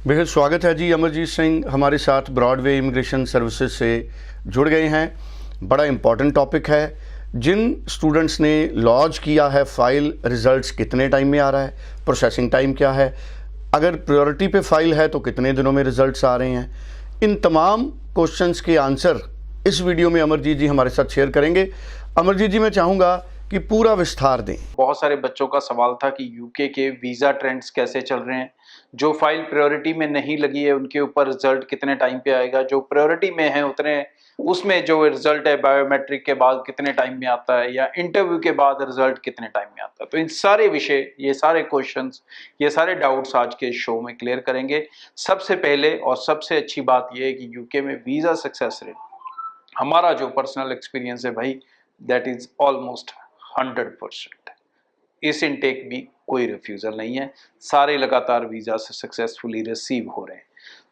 बेहद स्वागत है जी। अमरजीत सिंह हमारे साथ ब्रॉडवे इमिग्रेशन सर्विसेज से जुड़ गए हैं। बड़ा इम्पॉर्टेंट टॉपिक है। जिन स्टूडेंट्स ने लॉन्च किया है फाइल, रिज़ल्ट्स कितने टाइम में आ रहा है, प्रोसेसिंग टाइम क्या है, अगर प्रायोरिटी पे फाइल है तो कितने दिनों में रिज़ल्ट्स आ रहे हैं, इन तमाम क्वेश्चंस के आंसर इस वीडियो में अमरजीत जी हमारे साथ शेयर करेंगे। अमरजीत जी, मैं चाहूँगा कि पूरा विस्तार दें। बहुत सारे बच्चों का सवाल था कि यूके के वीज़ा ट्रेंड्स कैसे चल रहे हैं, जो फाइल प्रायोरिटी में नहीं लगी है उनके ऊपर रिजल्ट कितने टाइम पे आएगा, जो प्रायोरिटी में है उतने उसमें जो रिजल्ट है बायोमेट्रिक के बाद कितने टाइम में आता है, या इंटरव्यू के बाद रिजल्ट कितने टाइम में आता है। तो इन सारे विषय, ये सारे क्वेश्चंस, ये सारे डाउट्स आज के शो में क्लियर करेंगे। सबसे पहले और सबसे अच्छी बात यह है कि यूके में वीज़ा सक्सेस रेट, हमारा जो पर्सनल एक्सपीरियंस है भाई, दैट इज ऑलमोस्ट 100%। इस इनटेक भी कोई रिफ्यूज़ल नहीं है, सारे लगातार वीज़ा से सक्सेसफुली रिसीव हो रहे हैं।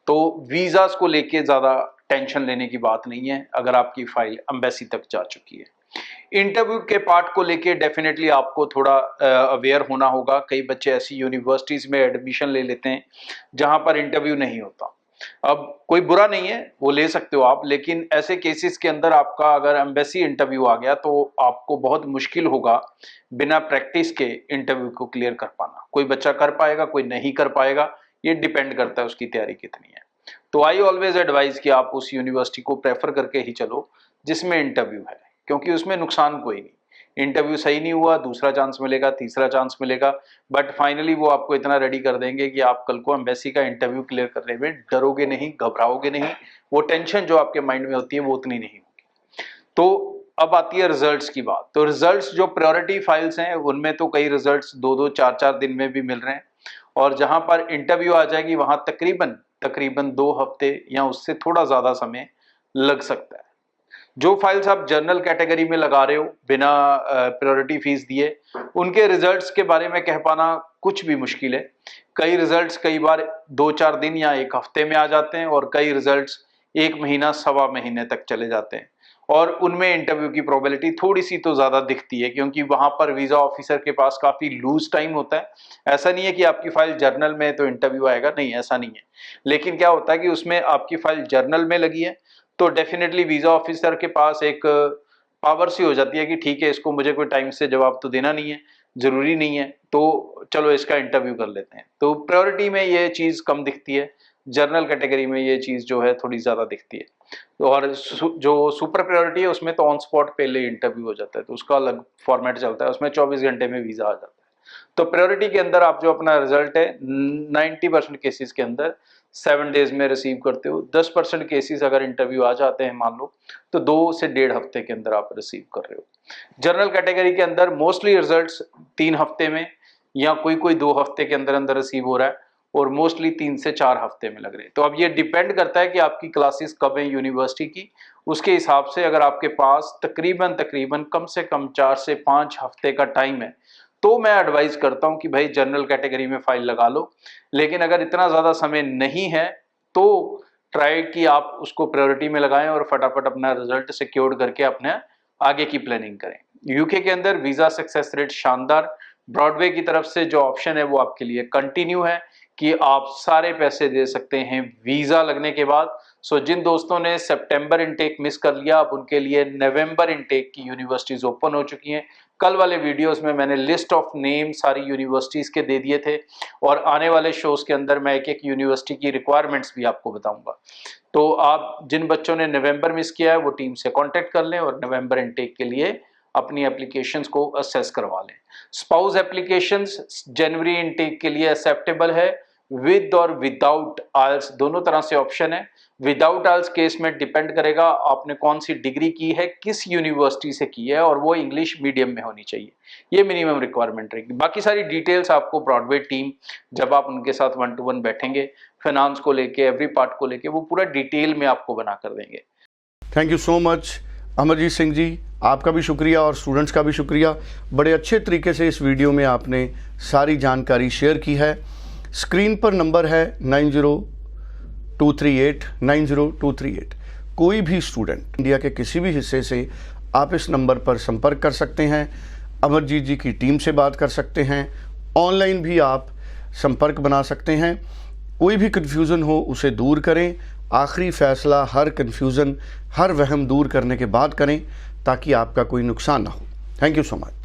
तो वीज़ास को लेके ज़्यादा टेंशन लेने की बात नहीं है अगर आपकी फाइल एम्बेसी तक जा चुकी है। इंटरव्यू के पार्ट को लेके डेफिनेटली आपको थोड़ा अवेयर होना होगा। कई बच्चे ऐसी यूनिवर्सिटीज़ में एडमिशन ले लेते हैं जहाँ पर इंटरव्यू नहीं होता। अब कोई बुरा नहीं है, वो ले सकते हो आप, लेकिन ऐसे केसेस के अंदर आपका अगर एम्बेसी इंटरव्यू आ गया तो आपको बहुत मुश्किल होगा बिना प्रैक्टिस के इंटरव्यू को क्लियर कर पाना। कोई बच्चा कर पाएगा, कोई नहीं कर पाएगा, ये डिपेंड करता है उसकी तैयारी कितनी है। तो आई ऑलवेज एडवाइज कि आप उस यूनिवर्सिटी को प्रेफर करके ही चलो जिसमें इंटरव्यू है, क्योंकि उसमें नुकसान कोई नहीं। इंटरव्यू सही नहीं हुआ, दूसरा चांस मिलेगा, तीसरा चांस मिलेगा, बट फाइनली वो आपको इतना रेडी कर देंगे कि आप कल को एम्बेसी का इंटरव्यू क्लियर करने में डरोगे नहीं, घबराओगे नहीं। वो टेंशन जो आपके माइंड में होती है वो उतनी नहीं होगी। तो अब आती है रिजल्ट्स की बात। तो रिजल्ट्स जो प्रायोरिटी फाइल्स हैं उनमें तो कई रिजल्ट्स 2-2, 4-4 दिन में भी मिल रहे हैं, और जहां पर इंटरव्यू आ जाएगी वहां तकरीबन 2 हफ्ते या उससे थोड़ा ज्यादा समय लग सकता है। जो फाइल्स आप जर्नल कैटेगरी में लगा रहे हो बिना प्रायोरिटी फीस दिए, उनके रिजल्ट्स के बारे में कह पाना कुछ भी मुश्किल है। कई रिजल्ट्स कई बार 2-4 दिन या 1 हफ्ते में आ जाते हैं, और कई रिजल्ट्स 1 महीना, सवा महीने तक चले जाते हैं, और उनमें इंटरव्यू की प्रोबेबिलिटी थोड़ी सी तो ज्यादा दिखती है, क्योंकि वहां पर वीजा ऑफिसर के पास काफी लूज टाइम होता है। ऐसा नहीं है कि आपकी फाइल जर्नल में है तो इंटरव्यू आएगा, नहीं, ऐसा नहीं है। लेकिन क्या होता है कि उसमें आपकी फाइल जर्नल में लगी है तो डेफिनेटली वीजा ऑफिसर के पास एक पावर सी हो जाती है कि ठीक है, इसको मुझे कोई टाइम से जवाब तो देना नहीं है, जरूरी नहीं है, तो चलो इसका इंटरव्यू कर लेते हैं। तो प्रायोरिटी में ये चीज कम दिखती है, जर्नल कैटेगरी में ये चीज जो है थोड़ी ज्यादा दिखती है। और जो सुपर प्रायोरिटी है उसमें तो ऑन स्पॉट पहले इंटरव्यू हो जाता है, तो उसका अलग फॉर्मेट चलता है, उसमें 24 घंटे में वीजा आ जाता है। तो प्रायोरिटी के अंदर आप जो अपना रिजल्ट है 90% केसेस के अंदर 7 डेज में रिसीव करते हो। 10% केसेस अगर इंटरव्यू आ जाते हैं मान लो, तो 2 से 1.5 हफ्ते के अंदर आप रिसीव कर रहे हो। जनरल कैटेगरी के अंदर मोस्टली रिजल्ट्स 3 हफ्ते में या कोई 2 हफ्ते के अंदर अंदर रिसीव हो रहा है, और मोस्टली 3 से 4 हफ्ते में लग रहे हैं। तो अब ये डिपेंड करता है कि आपकी क्लासेस कब है यूनिवर्सिटी की, उसके हिसाब से अगर आपके पास तकरीबन कम से कम 4 से 5 हफ्ते का टाइम है तो मैं एडवाइस करता हूं कि भाई जनरल कैटेगरी में फाइल लगा लो। लेकिन अगर इतना ज्यादा समय नहीं है तो ट्राई कि आप उसको प्रायोरिटी में लगाएं और फटाफट अपना रिजल्ट सिक्योर करके अपने आगे की प्लानिंग करें। यूके के अंदर वीजा सक्सेस रेट शानदार। ब्रॉडवे की तरफ से जो ऑप्शन है वो आपके लिए कंटिन्यू है कि आप सारे पैसे दे सकते हैं वीजा लगने के बाद। सो जिन दोस्तों ने सितंबर इनटेक मिस कर लिया, अब उनके लिए नवंबर इनटेक की यूनिवर्सिटीज ओपन हो चुकी हैं। कल वाले वीडियोस में मैंने लिस्ट ऑफ नेम सारी यूनिवर्सिटीज के दे दिए थे, और आने वाले शोज के अंदर मैं एक यूनिवर्सिटी की रिक्वायरमेंट्स भी आपको बताऊंगा। तो आप जिन बच्चों ने नवंबर मिस किया है वो टीम से कांटेक्ट कर लें और नवंबर इनटेक के लिए अपनी एप्लीकेशंस को असेस करवा लें। स्पाउस एप्लीकेशंस जनवरी इनटेक के लिए एक्सेप्टेबल है, विद और विदाउट आइल्स दोनों तरह से ऑप्शन है। विदाउट आइल्स केस में डिपेंड करेगा आपने कौन सी डिग्री की है, किस यूनिवर्सिटी से की है, और वो इंग्लिश मीडियम में होनी चाहिए। ये मिनिमम रिक्वायरमेंट रहेगी। बाकी सारी डिटेल्स आपको ब्रॉडवे टीम, जब आप उनके साथ 1 to 1 बैठेंगे, फाइनेंस को लेके, एवरी पार्ट को लेके, वो पूरा डिटेल में आपको बना कर देंगे। Thank you so much Amarjeet Singh ji, आपका भी शुक्रिया और स्टूडेंट्स का भी शुक्रिया। बड़े अच्छे तरीके से इस वीडियो में आपने सारी जानकारी शेयर की है। स्क्रीन पर नंबर है 9023890238। कोई भी स्टूडेंट इंडिया के किसी भी हिस्से से आप इस नंबर पर संपर्क कर सकते हैं, अमरजीत जी की टीम से बात कर सकते हैं, ऑनलाइन भी आप संपर्क बना सकते हैं। कोई भी कन्फ्यूज़न हो उसे दूर करें। आखिरी फ़ैसला हर कन्फ्यूज़न, हर वहम दूर करने के बाद करें ताकि आपका कोई नुकसान ना हो। Thank you so much.